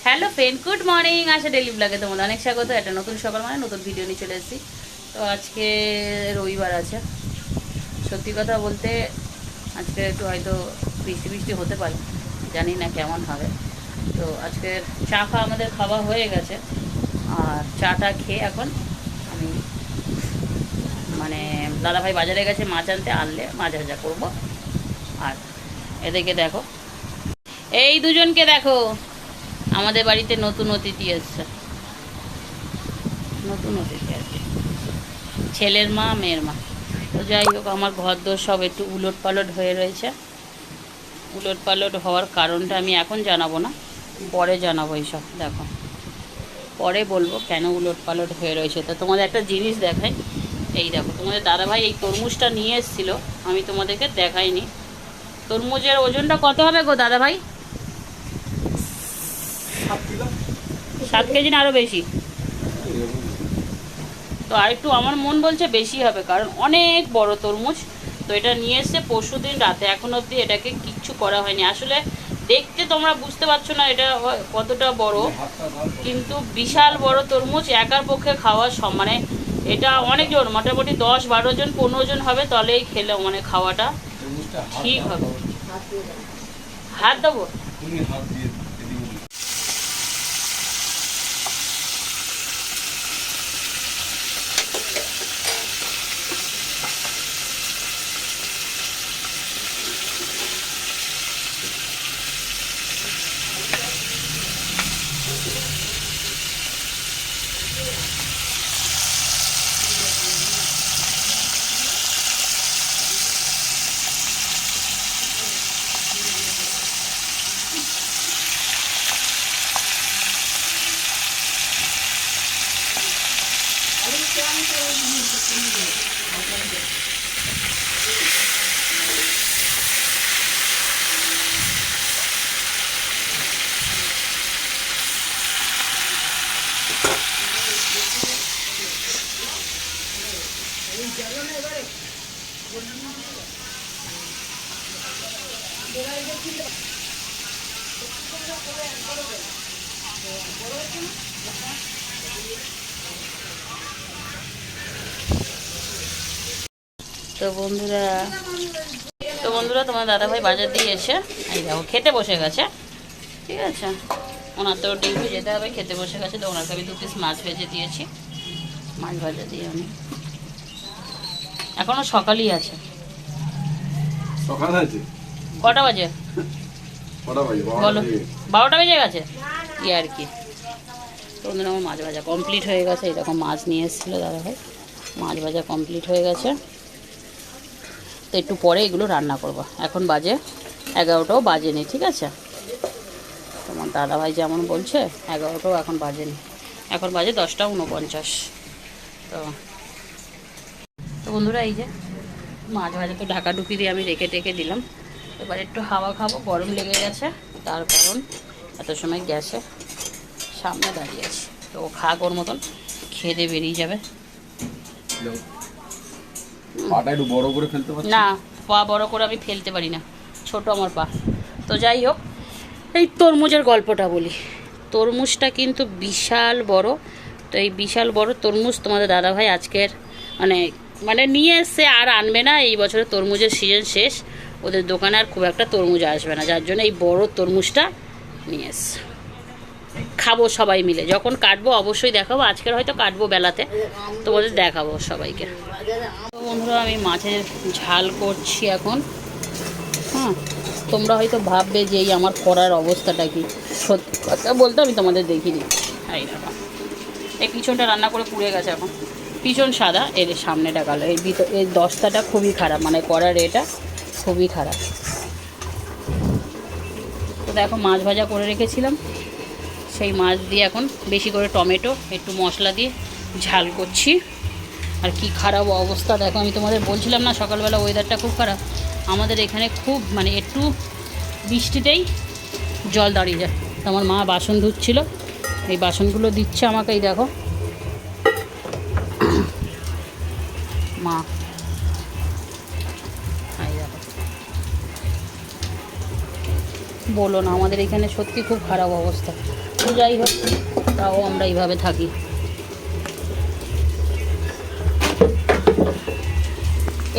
Hello friend, good morning. Asha daily ব্লগে তোমাদের অনেক স্বাগত। একটা নতুন সকাল মানে নতুন ভিডিও নিয়ে চলে এসেছি। তো আজকে রবিবার আছে। সত্যি কথা বলতে আজকে একটু হয়তো বৃষ্টি বৃষ্টি হতে পারে, জানি না কেমন হবে। তো আজকে চা আমাদের খাওয়া হয়ে গেছে, আর চাটা খেয়ে এখন আমি মানে দাদাভাই বাজারে গেছে মাছ আনতে, আনলে মাছ ভাজা করবো। আর এদিকে দেখো, এই দুজনকে দেখো, আমাদের বাড়িতে নতুন অতিথি এসছে। নতুন অতিথি আর কি, ছেলের মা মেয়ের মা। তো যাই হোক, আমার ঘর দোর সব একটু উলট পালট হয়ে রয়েছে। উলট পালট হওয়ার কারণটা আমি এখন জানাবো না, পরে জানাবো। এইসব দেখো, পরে বলবো কেন উলট পালট হয়ে রয়েছে। তো তোমাদের একটা জিনিস দেখাই। এই দেখো, তোমাদের দাদাভাই এই তরমুজটা নিয়ে এসেছিলো, আমি তোমাদেরকে দেখাইনি। তরমুজের ওজনটা কত হবে গো দাদাভাই? 7 কেজি না আরও বেশি? তো আর একটু আমার মন বলছে বেশি হবে, কারণ অনেক বড় তরমুজ। তো এটা নিয়ে এসছে পরশুদিন রাতে, এখন অবধি এটাকে কিচ্ছু করা হয়নি। আসলে দেখতে তোমরা বুঝতে পারছো না এটা কতটা বড়, কিন্তু বিশাল বড় তরমুজ। একার পক্ষে খাওয়া মানে এটা অনেকজন, মোটামুটি 10-12 জন 15 জন হবে, তাহলেই খেলে মানে খাওয়াটা ঠিক হবে। হাত দেবো? তো বন্ধুরা তোমার দাদাভাই বাজার দিয়ে এসে এই দেখো খেতে বসে গেছে। ঠিক আছে, ওনার তো ডিউটি যেতে হবে, খেতে বসে গেছে। তো ওনাকে আমি 2 পিস মাছ ভেজে দিয়েছি। মাছ ভাজা দিয়ে আমি এখনো সকালই আছে। সকাল আছে? কটা বাজে বলো? 12টা বেজে গেছে কি আর কি। তো ওদের আমার মাছ ভাজা কমপ্লিট হয়ে গেছে। এরকম মাছ নিয়ে এসেছিলো দাদাভাই, মাছ ভাজা কমপ্লিট হয়ে গেছে। তো একটু পরে এগুলো রান্না করব। এখন বাজে 11টাও বাজেনি। ঠিক আছে, তোমার দাদাভাই যেমন বলছে 11টাও এখন বাজেনি, এখন বাজে 10টা 49। তো তো বন্ধুরা, এই যে মাছ ভাজা তো ঢাকা ঢুকি দিয়ে আমি রেখে টেকে দিলাম। এবার একটু হাওয়া খাবো, গরম লেগে গেছে, তার কারণ এত সময় গ্যাসে সামনে দাঁড়িয়ে আছি। তো ও খাক, ওর মতন খেয়ে দিয়ে বেরিয়ে যাবে। পাটা একটু বড় করে ফেলতে পারছি না, পা বড় করে আমি ফেলতে পারি না, ছোট আমার পা। তো যাই হোক, এই তরমুজের গল্পটা বলি। তরমুজটা কিন্তু বিশাল বড়। তো এই বিশাল বড় তরমুজ তোমাদের দাদাভাই আজকের মানে মানে নিয়ে এসছে, আর আনবে না। এই বছরে তরমুজের সিজন শেষ, ওদের দোকানে আর খুব একটা তরমুজ আসবে না, যার জন্য এই বড় তরমুজটা নিয়ে এসছে। খাবো সবাই মিলে, যখন কাটবো অবশ্যই দেখাবো। আজকের হয়তো কাটবো বেলাতে, তোমাদের দেখাবো সবাইকে। তো বন্ধুরা, আমি মাছের ঝাল করছি এখন। হ্যাঁ, তোমরা হয়তো ভাববে যে এই আমার করার অবস্থাটা কি। সত্যি কথা বলতে আমি তোমাদের দেখিয়ে দিচ্ছি। এই দেখো, এই পিছনটা রান্না করে পুড়ে গেছে। এখন পিছন সাদা, এর সামনেটা কালো। এর ভিতর এর দস্তাটা খুবই খারাপ, মানে করার এটা খুবই খারাপ। তো দেখো, মাছ ভাজা করে রেখেছিলাম, সেই মাছ দিয়ে এখন বেশি করে টমেটো একটু মশলা দিয়ে ঝাল করছি। আর কি খারাপ অবস্থা দেখো, আমি তোমাদের বলছিলাম না সকালবেলা ওয়েদারটা খুব খারাপ। আমাদের এখানে খুব মানে একটু বৃষ্টিতেই জল দাঁড়িয়ে যায়। তো আমার মা বাসন ধুচ্ছিল, এই বাসনগুলো দিচ্ছে আমাকে। এই দেখো মা, এই দেখো বলো না, আমাদের এখানে সত্যি খুব খারাপ অবস্থা। তো যাই হোক, তাও আমরা এইভাবে থাকি।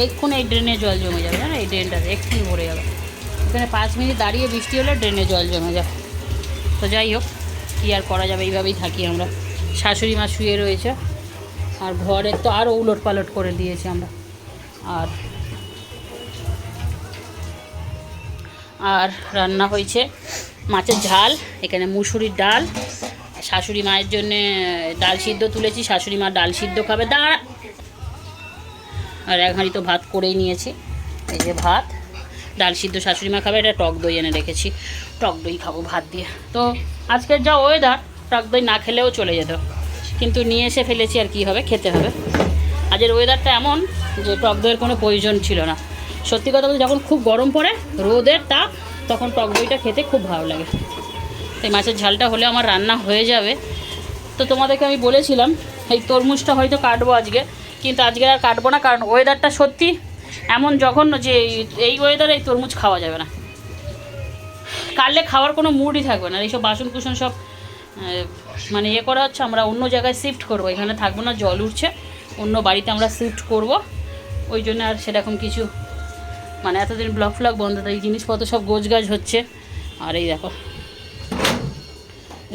এক্ষুনি এই ড্রেনে জল জমে যাবে, জানো, এই ড্রেনটাতে এক্ষুনি ভরে যাবে। এখানে 5 মিনিট দাঁড়িয়ে বৃষ্টি হলে ড্রেনে জল জমে যায়। তো যাই হোক, কী আর করা যাবে, এইভাবেই থাকি আমরা। শাশুড়ি মা শুয়ে রয়েছে, আর ঘরের তো আরও উলট পালট করে দিয়েছি আমরা। আর রান্না হয়েছে মাছের ঝাল, এখানে মুসুরির ডাল, শাশুড়ি মায়ের জন্যে ডাল সিদ্ধ তুলেছি, শাশুড়ি মা ডাল সিদ্ধ খাবে। আর 1 হাঁড়ি তো ভাত করেই নিয়েছি। এই যে ভাত, ডাল সিদ্ধ শাশুড়ি মা খাবে, এটা টক দই এনে রেখেছি, টক দই খাবো ভাত দিয়ে। তো আজকের যা ওয়েদার, টক দই না খেলেও চলে যেত, কিন্তু নিয়ে এসে ফেলেছি, আর কি হবে, খেতে হবে। আজকের ওয়েদারটা এমন যে টক দইয়ের কোনো প্রয়োজন ছিল না। সত্যি কথা বলতে, যখন খুব গরম পড়ে, রোদের তাপ, তখন টক দইটা খেতে খুব ভালো লাগে। তাই মাছের ঝালটা হলে আমার রান্না হয়ে যাবে। তো তোমাদেরকে আমি বলেছিলাম এই তরমুজটা হয়তো কাটবো আজকে, কিন্তু আজকে আর কাটবো না, কারণ ওয়েদারটা সত্যি এমন জঘন্য যে এই ওয়েদারে এই তরমুজ খাওয়া যাবে না। কাটলে খাওয়ার কোনো মুডই থাকবে না। এইসব বাসন কুসন সব মানে করা হচ্ছে, আমরা অন্য জায়গায় শিফট করবো, এখানে থাকবো না, জল উঠছে, অন্য বাড়িতে আমরা শিফট করব। ওই জন্য আর সেরকম কিছু, মানে এতদিন ব্লগ ফ্লগ বন্ধ, তাই জিনিসপত্র সব গোছগাছ হচ্ছে। আর এই দেখো,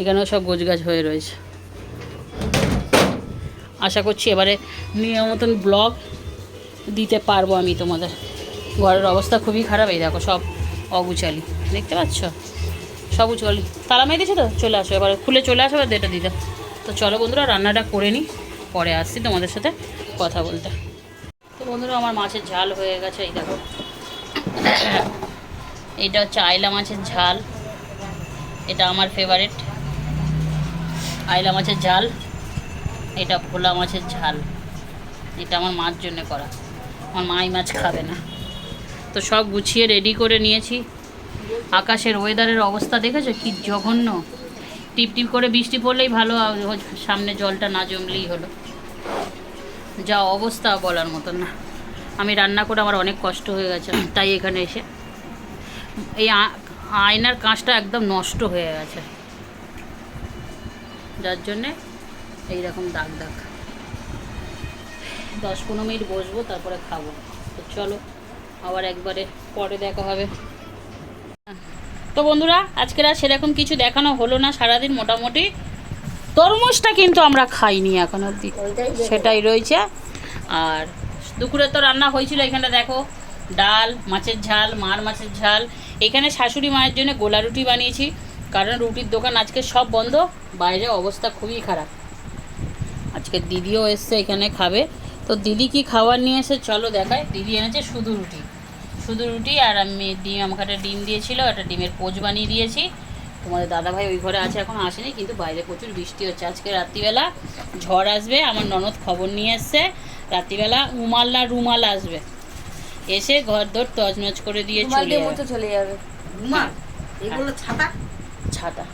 এখানেও সব গোছগাছ হয়ে রয়েছে। আশা করছি এবারে নিয়ম মতন ব্লগ দিতে পারবো আমি তোমাদের। ঘরের অবস্থা খুবই খারাপ, এই দেখো সব অগুচালি, দেখতে পাচ্ছ, সব উচালি। তালা মেরে দিয়েছে তো, চলে আসো এবারে, খুলে চলে আসো এবার এটা দিতে। তো চলো বন্ধুরা, রান্নাটা করে নিই, পরে আসছি তোমাদের সাথে কথা বলতে। তো বন্ধুরা, আমার মাছের ঝাল হয়ে গেছে, এই দেখো, এইটা হচ্ছে আইলা মাছের ঝাল, এটা আমার ফেভারিট আইলা মাছের ঝাল। এটা ভোলা মাছের ঝাল, এটা আমার মার জন্য করা, আমার মা এই মাছ খাবে না। তো সব গুছিয়ে রেডি করে নিয়েছি। আকাশের ওয়েদারের অবস্থা দেখেছো কি জঘন্য, টিপ টিপ করে বৃষ্টি পড়লেই ভালো, সামনে জলটা না জমলেই হলো। যা অবস্থা বলার মতন না। আমি রান্না করে আমার অনেক কষ্ট হয়ে গেছে, তাই এখানে এসে এই আয়নার কাঁচটা একদম নষ্ট হয়ে গেছে, যার জন্যে এইরকম দাগ দাগ। 10-15 মিনিট বসবো, তারপরে খাবো। তো চলো, আবার একবারে পরে দেখা হবে। তো বন্ধুরা, আজকের আর সেরকম কিছু দেখানো হলো না সারাদিন। মোটামুটি তরমুজটা কিন্তু আমরা খাইনি এখন অবধি, সেটাই রয়েছে। আর দুপুরে তো রান্না হয়েছিল, এখানটা দেখো, ডাল, মাছের ঝাল, মার মাছের ঝাল। এখানে শাশুড়ি মায়ের জন্য গোলা রুটি বানিয়েছি, কারণ রুটির দোকান আজকে সব বন্ধ, বাইরে অবস্থা খুবই খারাপ। আজকে দিদিও এসছে এখানে খাবে। তো দিদি কি খাবার নিয়ে এসে চলো দেখায়। দিদি এনেছে শুধু রুটি, শুধু রুটি, আর আমি ডিম, আমাকে একটা ডিম দিয়েছিল, একটা ডিমের পোচ বানিয়ে দিয়েছি। তোমাদের দাদাভাই ওই ঘরে আছে, এখন আসেনি, কিন্তু বাইরে প্রচুর বৃষ্টি হচ্ছে। আজকে রাত্রিবেলা ঝড় আসবে, আমার ননদ খবর নিয়ে এসছে, রাত্রিবেলা উমাল না রুমাল আসবে, এসে ঘর দর তজনজ করে দিয়ে চলে যাবে। ছাতা।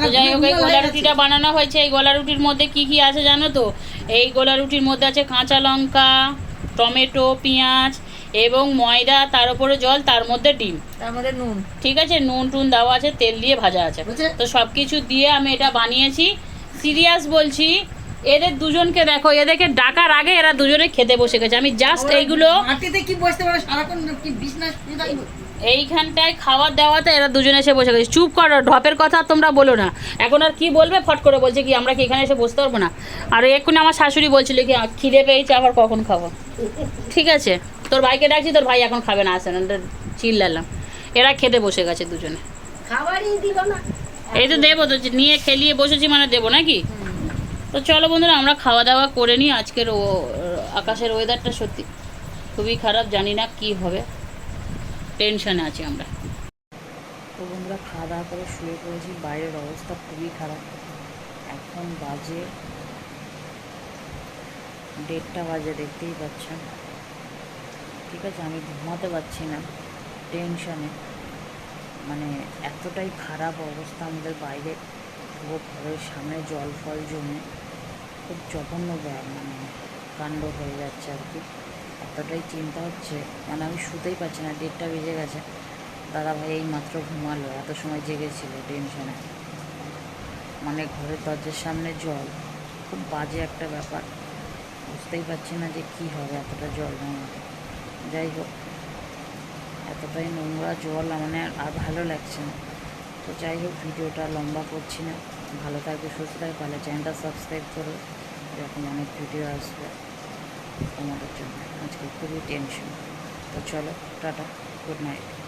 তো যাই হোক, এই গোলা রুটিটা বানানো হয়েছে। এই গোলা রুটির মধ্যে কি কি আছে জানো তো? এই গোলা রুটির মধ্যে আছে কাঁচা লঙ্কা, টমেটো, পেঁয়াজ এবং ময়দা, তার উপরে জল, তার মধ্যে ডিম, তার মধ্যে নুন, ঠিক আছে, নুন টুন দেওয়া আছে, তেল দিয়ে ভাজা আছে। তো সব কিছু দিয়ে আমি এটা বানিয়েছি। সিরিয়াস বলছি, এদের দুজনকে দেখো, এদেরকে ডাকার আগে এরা দুজনে খেতে বসে গেছে। আমি জাস্ট এইগুলো কি বসতে পারে সারাক্ষণ, কি বিজনেস এইখানটায় খাওয়ার দেওয়াতে এরা দুজনে এসে বসে গেছে। চুপ করো, ঢপের কথা তোমরা বলো না। এখন আর কি বলবে, ফট করে বলছে কি আমরা কি এখানে এসে বসতে পারবো না। আর এক্ষুনি আমার শাশুড়ি বলছিল কি খিদে পেয়েছে, আবার কখন খাবো। ঠিক আছে, তোর ভাইকে ডাকছি, তোর ভাই এখন খাবে না, আসে না, চিল্লালাম। এরা খেতে বসে গেছে দুজনে, খাবারই দিল না। এই তো দেবো, তো নিয়ে খেলিয়ে বসেছি মানে দেবো নাকি। তো চলো বন্ধুরা, আমরা খাওয়া দাওয়া করে নিই। আজকের আকাশের ওয়েদারটা সত্যি খুবই খারাপ, জানি না কি হবে, টেনশনে আছি আমরা। তো বন্ধুরা, খাওয়া দাওয়া করে শুয়ে পড়েছি। বাইরের অবস্থা খুবই খারাপ। এখন বাজে 1:30 বাজে, দেখতেই পাচ্ছেন। ঠিক আছে, আমি ঘুমাতে পারছি না টেনশনে, মানে এতটাই খারাপ অবস্থা আমাদের বাইরে। পুরো ঘরের সামনে জল ফল জমে খুব জঘন্য মানে কাণ্ড হয়ে যাচ্ছে আর কি। এতটাই চিন্তা হচ্ছে, মানে আমি শুতেই পারছি না। 1:30 বেজে গেছে, দাদাভাই এই মাত্র ঘুমালো, এত সময় জেগেছিল টেনশনে। মানে ঘরের দরজার সামনে জল, খুব বাজে একটা ব্যাপার। বুঝতেই পারছি না যে কী হবে এতটা জল জমাতে। যাই হোক, এতটাই নোংরা জল মানে আর ভালো লাগছে না। তো যাই হোক, ভিডিওটা লম্বা করছি না। ভালো থাকবে, সুস্থ থাকবে, ভালো চ্যানেলটা সাবস্ক্রাইব করো, এরকম অনেক ভিডিও আসবে তোমাদের জন্য। আজকে খুবই টেনশন। তো চলো, টাটা, গুড নাইট।